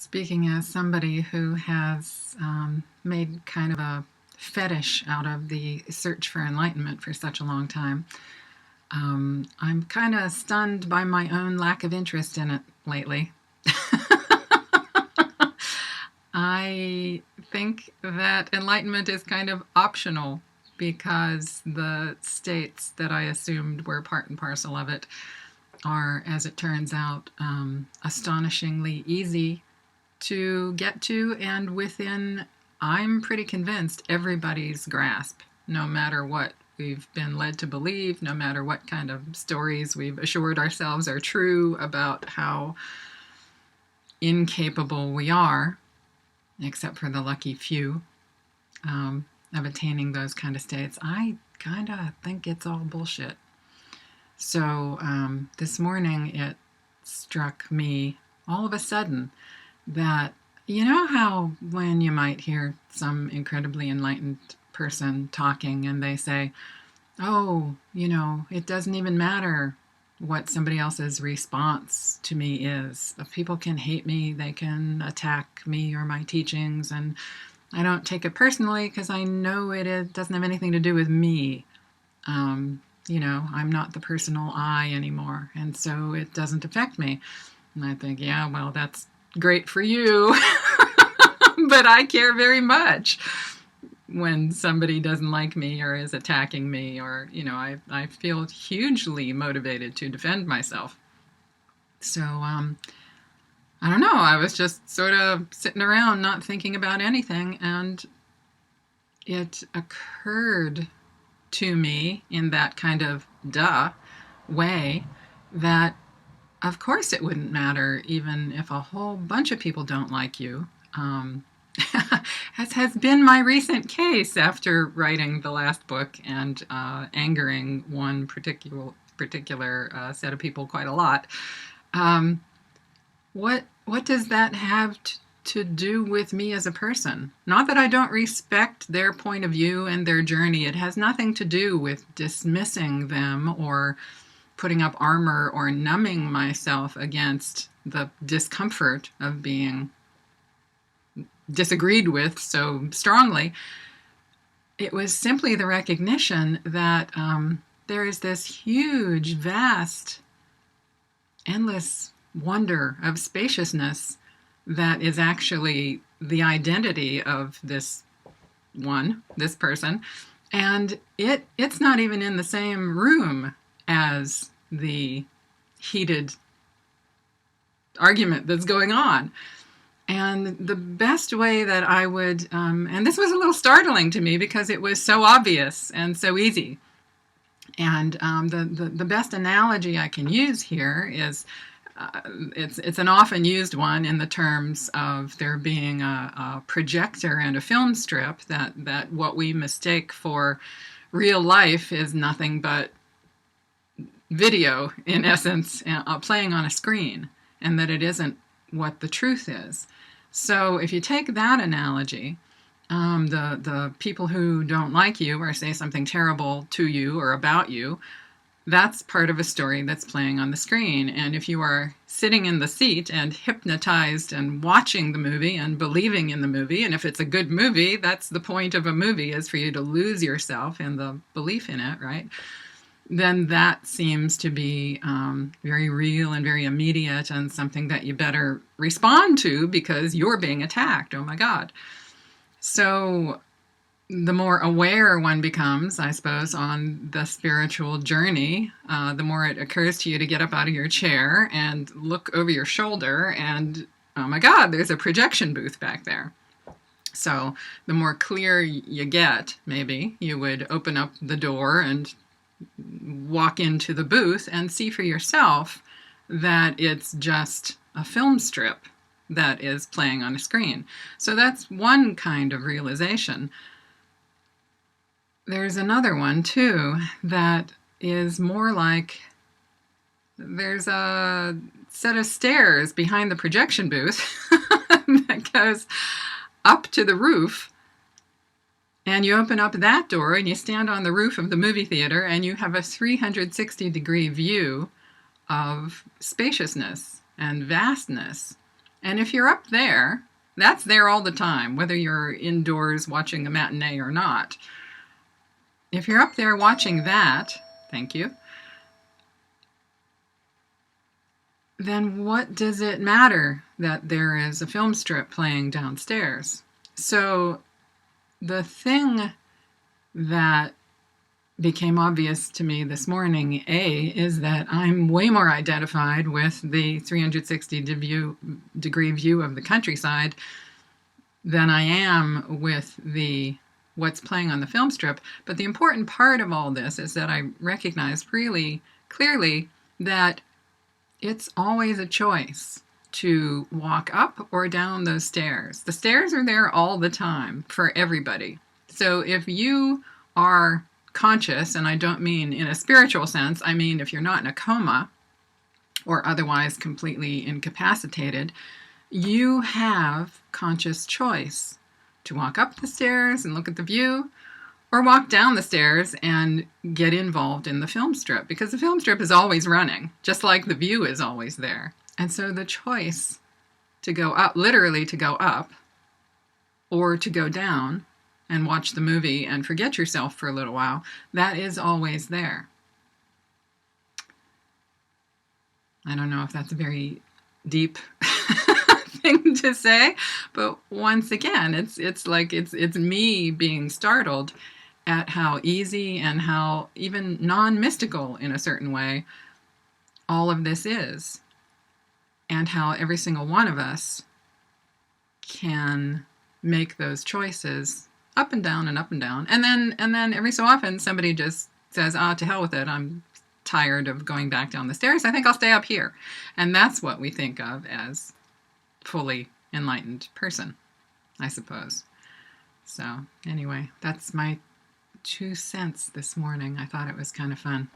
Speaking as somebody who has made kind of a fetish out of the search for enlightenment for such a long time, I'm kind of stunned by my own lack of interest in it lately. I think that enlightenment is kind of optional because the states that I assumed were part and parcel of it are, as it turns out, astonishingly easy to get to and within, I'm pretty convinced, everybody's grasp, no matter what we've been led to believe, no matter what kind of stories we've assured ourselves are true about how incapable we are, except for the lucky few, of attaining those kind of states. I kind of think it's all bullshit. So this morning it struck me all of a sudden that, you know how when you might hear some incredibly enlightened person talking and they say, oh, it doesn't even matter what somebody else's response to me is. If people can hate me, they can attack me or my teachings, and I don't take it personally because I know it doesn't have anything to do with me. I'm not the personal I anymore, and so it doesn't affect me. And I think, yeah, well, that's great for you, but I care very much when somebody doesn't like me or is attacking me, or, I feel hugely motivated to defend myself. So, I don't know, I was just sort of sitting around not thinking about anything, and it occurred to me in that kind of duh way that of course it wouldn't matter even if a whole bunch of people don't like you, as has been my recent case after writing the last book and angering one particular set of people quite a lot. What does that have to do with me as a person? Not that I don't respect their point of view and their journey. It has nothing to do with dismissing them or putting up armor or numbing myself against the discomfort of being disagreed with so strongly. It was simply the recognition that there is this huge, vast, endless wonder of spaciousness that is actually the identity of this person, and it's not even in the same room as the heated argument that's going on. And the best way that I would, and this was a little startling to me because it was so obvious and so easy. And the best analogy I can use here is, it's an often used one in the terms of there being a projector and a film strip, that what we mistake for real life is nothing but video, in essence, playing on a screen, and that it isn't what the truth is. So if you take that analogy, the people who don't like you or say something terrible to you or about you, that's part of a story that's playing on the screen. And if you are sitting in the seat and hypnotized and watching the movie and believing in the movie, and if it's a good movie, that's the point of a movie, is for you to lose yourself in the belief in it, right? Then that seems to be very real and very immediate and something that you better respond to because you're being attacked. Oh my God. So the more aware one becomes, I suppose, on the spiritual journey, the more it occurs to you to get up out of your chair and look over your shoulder and, oh my God, there's a projection booth back there. So the more clear you get, maybe, you would open up the door and walk into the booth and see for yourself that it's just a film strip that is playing on a screen. So that's one kind of realization. There's another one, too, that is more like there's a set of stairs behind the projection booth that goes up to the roof. And you open up that door and you stand on the roof of the movie theater and you have a 360-degree view of spaciousness and vastness And if you're up there, that's there all the time, whether you're indoors watching a matinee or not. If you're up there watching that, thank you, then what does it matter that there is a film strip playing downstairs? So the thing that became obvious to me this morning, is that I'm way more identified with the 360-degree view of the countryside than I am with the what's playing on the film strip. But the important part of all this is that I recognized really clearly that it's always a choice to walk up or down those stairs. The stairs are there all the time for everybody. So if you are conscious, and I don't mean in a spiritual sense, I mean if you're not in a coma or otherwise completely incapacitated, you have conscious choice to walk up the stairs and look at the view, or walk down the stairs and get involved in the film strip, because the film strip is always running, just like the view is always there. And so the choice to go up, literally to go up, or to go down and watch the movie and forget yourself for a little while, that is always there. I don't know if that's a very deep thing to say, but once again, it's like it's me being startled at how easy and how even non-mystical in a certain way all of this is, and how every single one of us can make those choices up and down and up and down. And then every so often somebody just says, to hell with it. I'm tired of going back down the stairs. I think I'll stay up here. And that's what we think of as fully enlightened person, I suppose. So anyway, that's my 2 cents this morning. I thought it was kind of fun.